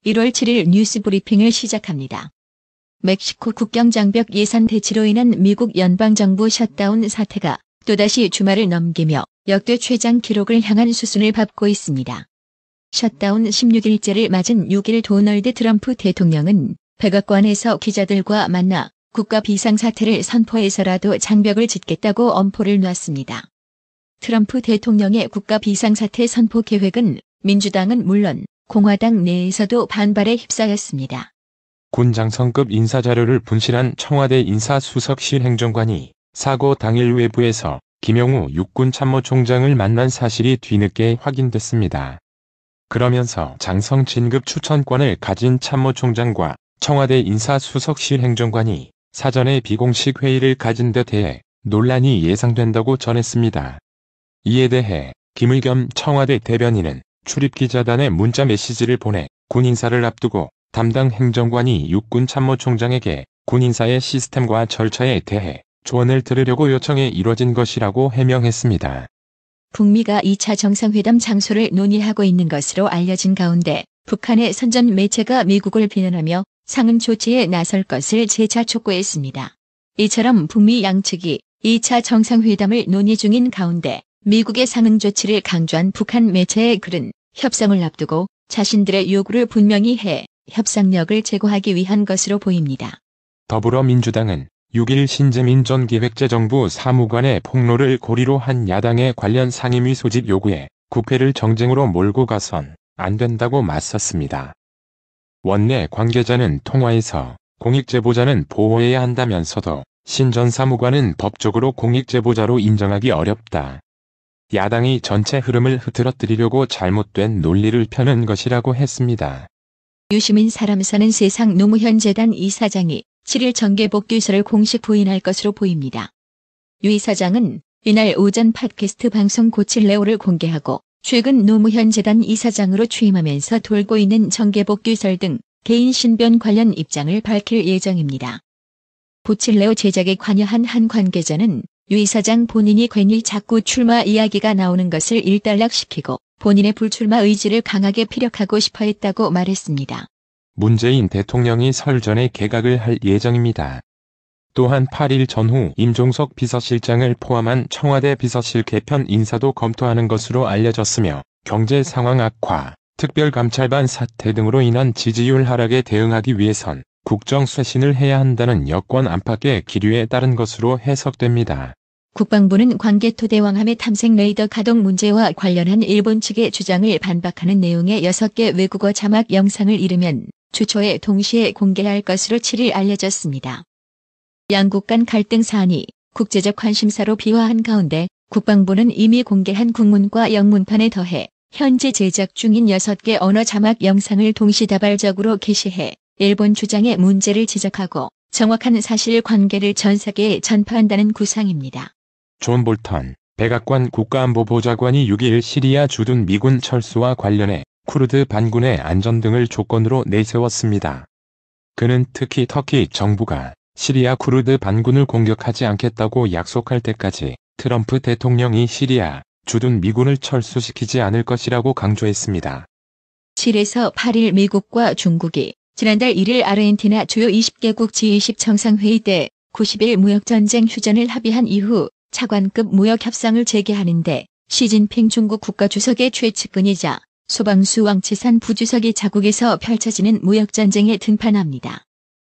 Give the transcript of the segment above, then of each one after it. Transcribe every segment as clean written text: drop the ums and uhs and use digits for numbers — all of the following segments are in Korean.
1월 7일 뉴스 브리핑을 시작합니다. 멕시코 국경 장벽 예산 대치로 인한 미국 연방정부 셧다운 사태가 또다시 주말을 넘기며 역대 최장 기록을 향한 수순을 밟고 있습니다. 셧다운 16일째를 맞은 6일 도널드 트럼프 대통령은 백악관에서 기자들과 만나 국가 비상사태를 선포해서라도 장벽을 짓겠다고 엄포를 놨습니다. 트럼프 대통령의 국가 비상사태 선포 계획은 민주당은 물론 공화당 내에서도 반발에 휩싸였습니다. 군장성급 인사자료를 분실한 청와대 인사수석실 행정관이 사고 당일 외부에서 김영우 육군참모총장을 만난 사실이 뒤늦게 확인됐습니다. 그러면서 장성 진급 추천권을 가진 참모총장과 청와대 인사수석실 행정관이 사전에 비공식 회의를 가진 데 대해 논란이 예상된다고 전했습니다. 이에 대해 김의겸 청와대 대변인은 출입기자단에 문자 메시지를 보내 군 인사를 앞두고 담당 행정관이 육군 참모총장에게 군 인사의 시스템과 절차에 대해 조언을 들으려고 요청해 이뤄진 것이라고 해명했습니다. 북미가 2차 정상회담 장소를 논의하고 있는 것으로 알려진 가운데 북한의 선전 매체가 미국을 비난하며 상응 조치에 나설 것을 재차 촉구했습니다. 이처럼 북미 양측이 2차 정상회담을 논의 중인 가운데 미국의 상응 조치를 강조한 북한 매체의 글은 협상을 앞두고 자신들의 요구를 분명히 해 협상력을 제고하기 위한 것으로 보입니다. 더불어민주당은 6일 신재민 전 기획재정부 사무관의 폭로를 고리로 한 야당의 관련 상임위 소집 요구에 국회를 정쟁으로 몰고 가선 안 된다고 맞섰습니다. 원내 관계자는 통화에서 공익제보자는 보호해야 한다면서도 신 전 사무관은 법적으로 공익제보자로 인정하기 어렵다. 야당이 전체 흐름을 흐트러뜨리려고 잘못된 논리를 펴는 것이라고 했습니다. 유시민 사람 사는 세상 노무현 재단 이사장이 7일 정계복귀설을 공식 부인할 것으로 보입니다. 유 이사장은 이날 오전 팟캐스트 방송 고칠레오를 공개하고 최근 노무현 재단 이사장으로 취임하면서 돌고 있는 정계복귀설 등 개인 신변 관련 입장을 밝힐 예정입니다. 고칠레오 제작에 관여한 한 관계자는 유 이사장 본인이 괜히 자꾸 출마 이야기가 나오는 것을 일단락시키고 본인의 불출마 의지를 강하게 피력하고 싶어 했다고 말했습니다. 문재인 대통령이 설 전에 개각을 할 예정입니다. 또한 8일 전후 임종석 비서실장을 포함한 청와대 비서실 개편 인사도 검토하는 것으로 알려졌으며 경제 상황 악화, 특별감찰반 사태 등으로 인한 지지율 하락에 대응하기 위해선 국정 쇄신을 해야 한다는 여권 안팎의 기류에 따른 것으로 해석됩니다. 국방부는 광개토 대왕함의 탐색 레이더 가동 문제와 관련한 일본 측의 주장을 반박하는 내용의 6개 외국어 자막 영상을 이르면 주 초에 동시에 공개할 것으로 7일 알려졌습니다. 양국 간 갈등 사안이 국제적 관심사로 비화한 가운데 국방부는 이미 공개한 국문과 영문판에 더해 현재 제작 중인 6개 언어 자막 영상을 동시다발적으로 게시해 일본 주장의 문제를 지적하고 정확한 사실관계를 전 세계에 전파한다는 구상입니다. 존 볼턴 백악관 국가안보보좌관이 6일 시리아 주둔 미군 철수와 관련해 쿠르드 반군의 안전 등을 조건으로 내세웠습니다. 그는 특히 터키 정부가 시리아 쿠르드 반군을 공격하지 않겠다고 약속할 때까지 트럼프 대통령이 시리아 주둔 미군을 철수시키지 않을 것이라고 강조했습니다. 7에서 8일 미국과 중국이 지난달 1일 아르헨티나 주요 20개국 G20 정상회의 때 90일 무역전쟁 휴전을 합의한 이후 차관급 무역협상을 재개하는데 시진핑 중국 국가주석의 최측근이자 소방수 왕치산 부주석이 자국에서 펼쳐지는 무역전쟁에 등판합니다.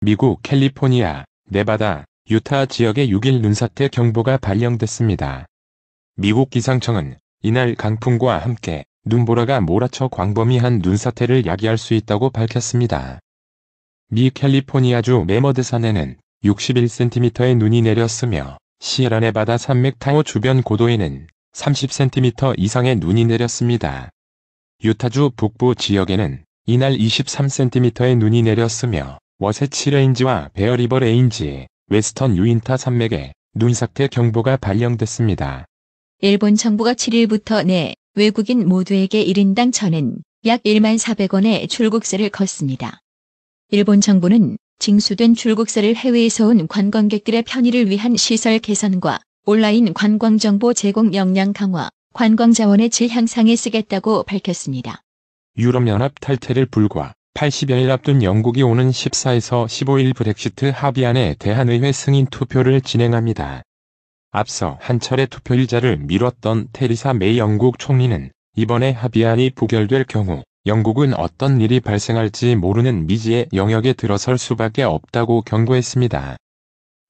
미국 캘리포니아, 네바다, 유타 지역에 6일 눈사태 경보가 발령됐습니다. 미국 기상청은 이날 강풍과 함께 눈보라가 몰아쳐 광범위한 눈사태를 야기할 수 있다고 밝혔습니다. 미 캘리포니아주 메머드산에는 61cm의 눈이 내렸으며 시에라네바다 산맥 타호 주변 고도에는 30cm 이상의 눈이 내렸습니다. 유타주 북부 지역에는 이날 23cm의 눈이 내렸으며 워세치 레인지와 베어리버 레인지, 웨스턴 유인타 산맥에 눈사태 경보가 발령됐습니다. 일본 정부가 7일부터 내 외국인 모두에게 1인당 전엔 약 14,000원의 출국세를 걷습니다. 일본 정부는 징수된 출국세를 해외에서 온 관광객들의 편의를 위한 시설 개선과 온라인 관광정보 제공 역량 강화, 관광자원의 질 향상에 쓰겠다고 밝혔습니다. 유럽연합 탈퇴를 불과 80여일 앞둔 영국이 오는 14에서 15일 브렉시트 합의안에 대한 의회 승인 투표를 진행합니다. 앞서 한 차례 투표일자를 미뤘던 테리사 메이 영국 총리는 이번에 합의안이 부결될 경우 영국은 어떤 일이 발생할지 모르는 미지의 영역에 들어설 수밖에 없다고 경고했습니다.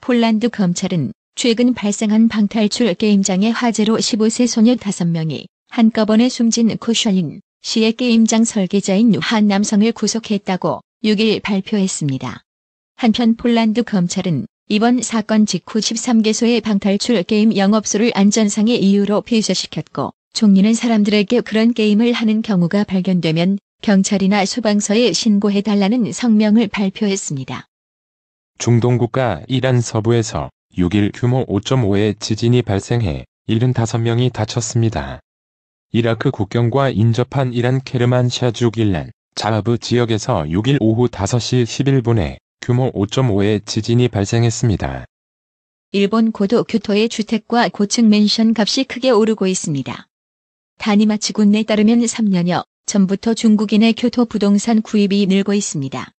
폴란드 검찰은 최근 발생한 방탈출 게임장의 화재로 15세 소녀 5명이 한꺼번에 숨진 코셜린 시의 게임장 설계자인 한 남성을 구속했다고 6일 발표했습니다. 한편 폴란드 검찰은 이번 사건 직후 13개소의 방탈출 게임 영업소를 안전상의 이유로 폐쇄시켰고 총리는 사람들에게 그런 게임을 하는 경우가 발견되면 경찰이나 소방서에 신고해달라는 성명을 발표했습니다. 중동 국가 이란 서부에서 6일 규모 5.5의 지진이 발생해 75명이 다쳤습니다. 이라크 국경과 인접한 이란 케르만샤 주 길란, 자하브 지역에서 6일 오후 5시 11분에 규모 5.5의 지진이 발생했습니다. 일본 고도 교토의 주택과 고층 맨션 값이 크게 오르고 있습니다. 다니마치군에 따르면 3년여 전부터 중국인의 교토 부동산 구입이 늘고 있습니다.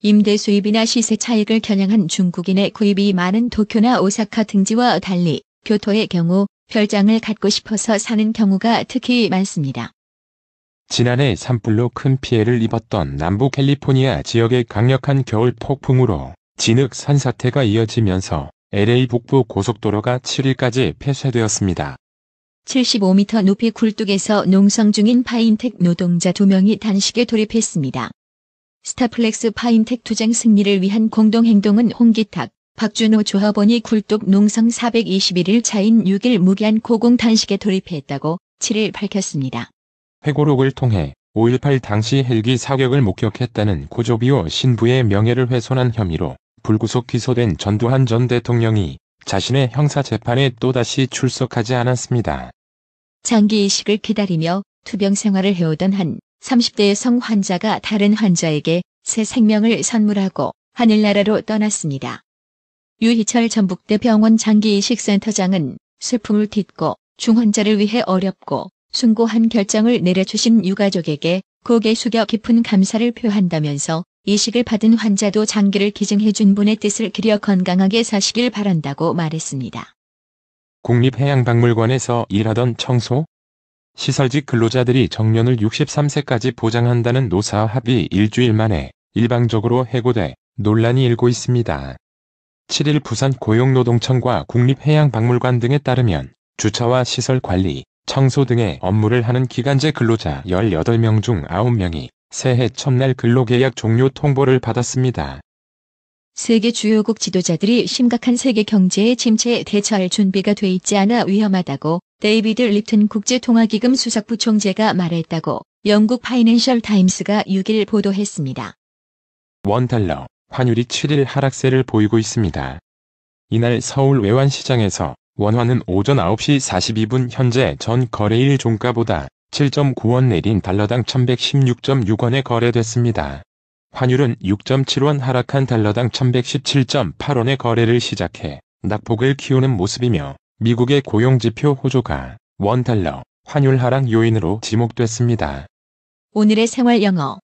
임대 수입이나 시세 차익을 겨냥한 중국인의 구입이 많은 도쿄나 오사카 등지와 달리 교토의 경우 별장을 갖고 싶어서 사는 경우가 특히 많습니다. 지난해 산불로 큰 피해를 입었던 남부 캘리포니아 지역의 강력한 겨울 폭풍으로 진흙 산사태가 이어지면서 LA 북부 고속도로가 7일까지 폐쇄되었습니다. 75m 높이 굴뚝에서 농성 중인 파인텍 노동자 2명이 단식에 돌입했습니다. 스타플렉스 파인텍 투쟁 승리를 위한 공동행동은 홍기탁, 박준호 조합원이 굴뚝 농성 421일 차인 6일 무기한 고공 단식에 돌입했다고 7일 밝혔습니다. 회고록을 통해 5.18 당시 헬기 사격을 목격했다는 고조비오 신부의 명예를 훼손한 혐의로 불구속 기소된 전두환 전 대통령이 자신의 형사재판에 또다시 출석하지 않았습니다. 장기 이식을 기다리며 투병 생활을 해오던 한 30대 여성 환자가 다른 환자에게 새 생명을 선물하고 하늘나라로 떠났습니다. 유희철 전북대 병원 장기이식센터장은 슬픔을 딛고 중환자를 위해 어렵고 숭고한 결정을 내려주신 유가족에게 고개 숙여 깊은 감사를 표한다면서 이식을 받은 환자도 장기를 기증해준 분의 뜻을 기려 건강하게 사시길 바란다고 말했습니다. 국립해양박물관에서 일하던 청소? 시설직 근로자들이 정년을 63세까지 보장한다는 노사 합의 일주일 만에 일방적으로 해고돼 논란이 일고 있습니다. 7일 부산 고용노동청과 국립해양박물관 등에 따르면 주차와 시설 관리, 청소 등의 업무를 하는 기간제 근로자 18명 중 9명이 새해 첫날 근로계약 종료 통보를 받았습니다. 세계 주요국 지도자들이 심각한 세계 경제의 침체에 대처할 준비가 돼 있지 않아 위험하다고 데이비드 립튼 국제통화기금 수석부총재가 말했다고 영국 파이낸셜 타임스가 6일 보도했습니다. 원달러, 환율이 7일 하락세를 보이고 있습니다. 이날 서울 외환시장에서 원화는 오전 9시 42분 현재 전 거래일 종가보다 7.9원 내린 달러당 1116.6원에 거래됐습니다. 환율은 6.7원 하락한 달러당 1117.8원에 거래를 시작해 낙폭을 키우는 모습이며 미국의 고용지표 호조가 원달러, 환율 하락 요인으로 지목됐습니다. 오늘의 생활 영어.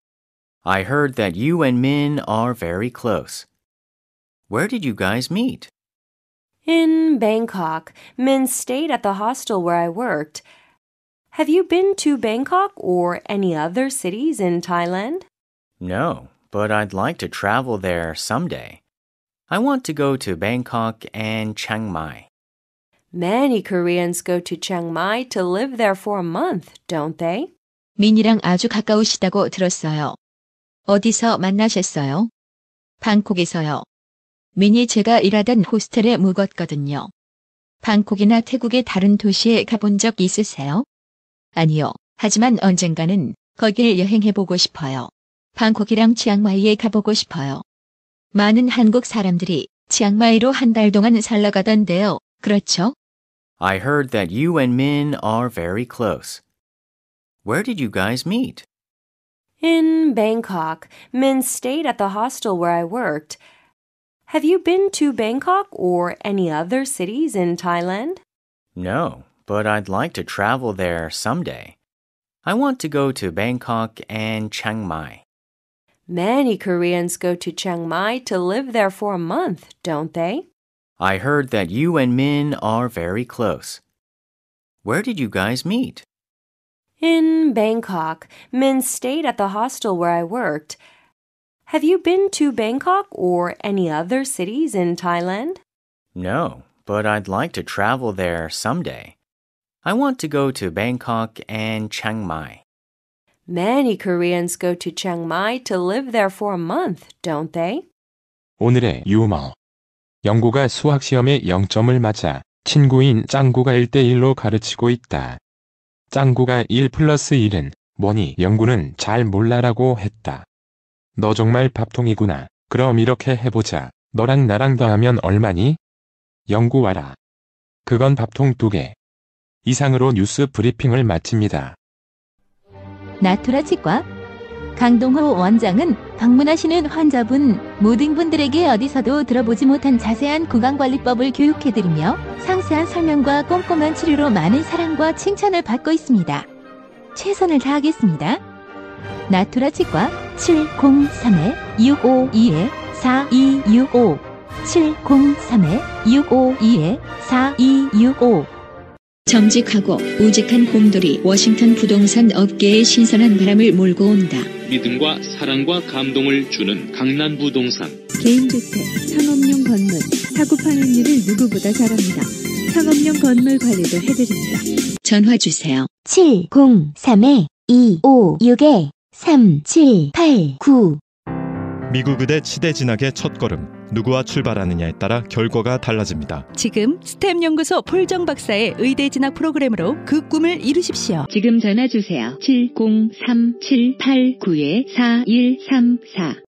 I heard that you and Min are very close. Where did you guys meet? In Bangkok. Min stayed at the hostel where I worked. Have you been to Bangkok or any other cities in Thailand? No, but I'd like to travel there someday. I want to go to Bangkok and Chiang Mai. Many Koreans go to Chiang Mai to live there for a month, don't they? 민이랑 아주 가까우시다고 들었어요. 어디서 만나셨어요? 방콕에서요. 민이 제가 일하던 호스텔에 묵었거든요. 방콕이나 태국의 다른 도시에 가본 적 있으세요? 아니요. 하지만 언젠가는 거길 여행해보고 싶어요. 방콕이랑 치앙마이에 가보고 싶어요. 많은 한국 사람들이 치앙마이로 한 달 동안 살러 가던데요. 그렇죠? I heard that you and Min are very close. Where did you guys meet? In Bangkok. Min stayed at the hostel where I worked. Have you been to Bangkok or any other cities in Thailand? No, but I'd like to travel there someday. I want to go to Bangkok and Chiang Mai. Many Koreans go to Chiang Mai to live there for a month, don't they? I heard that you and Min are very close. Where did you guys meet? In Bangkok. Min stayed at the hostel where I worked. Have you been to Bangkok or any other cities in Thailand? No, but I'd like to travel there someday. I want to go to Bangkok and Chiang Mai. Many Koreans go to Chiang Mai to live there for a month, don't they? 오늘의 유머. 영구가 수학시험에 0점을 맞아 친구인 짱구가 1대1로 가르치고 있다. 짱구가 1 플러스 1은 뭐니? 영구는 잘 몰라라고 했다. 너 정말 밥통이구나. 그럼 이렇게 해보자. 너랑 나랑 더하면 얼마니? 영구 와라. 그건 밥통 2개. 이상으로 뉴스 브리핑을 마칩니다. 나투라 치과 강동호 원장은 방문하시는 환자분 모든 분들에게 어디서도 들어보지 못한 자세한 구강관리법을 교육해드리며 상세한 설명과 꼼꼼한 치료로 많은 사랑과 칭찬을 받고 있습니다. 최선을 다하겠습니다. 나투라 치과 703-652-4265 703-652-4265 정직하고 우직한 곰돌이 워싱턴 부동산 업계에 신선한 바람을 몰고 온다. 믿음과 사랑과 감동을 주는 강남부동산. 개인주택, 상업용 건물, 사고 파는 일을 누구보다 잘합니다. 상업용 건물 관리도 해드립니다. 전화 주세요. 703-256-3789 미국 의대 치대 진학의 첫걸음. 누구와 출발하느냐에 따라 결과가 달라집니다. 지금 스템 연구소 폴정 박사의 의대 진학 프로그램으로 그 꿈을 이루십시오. 지금 전화 주세요. 703-789-4134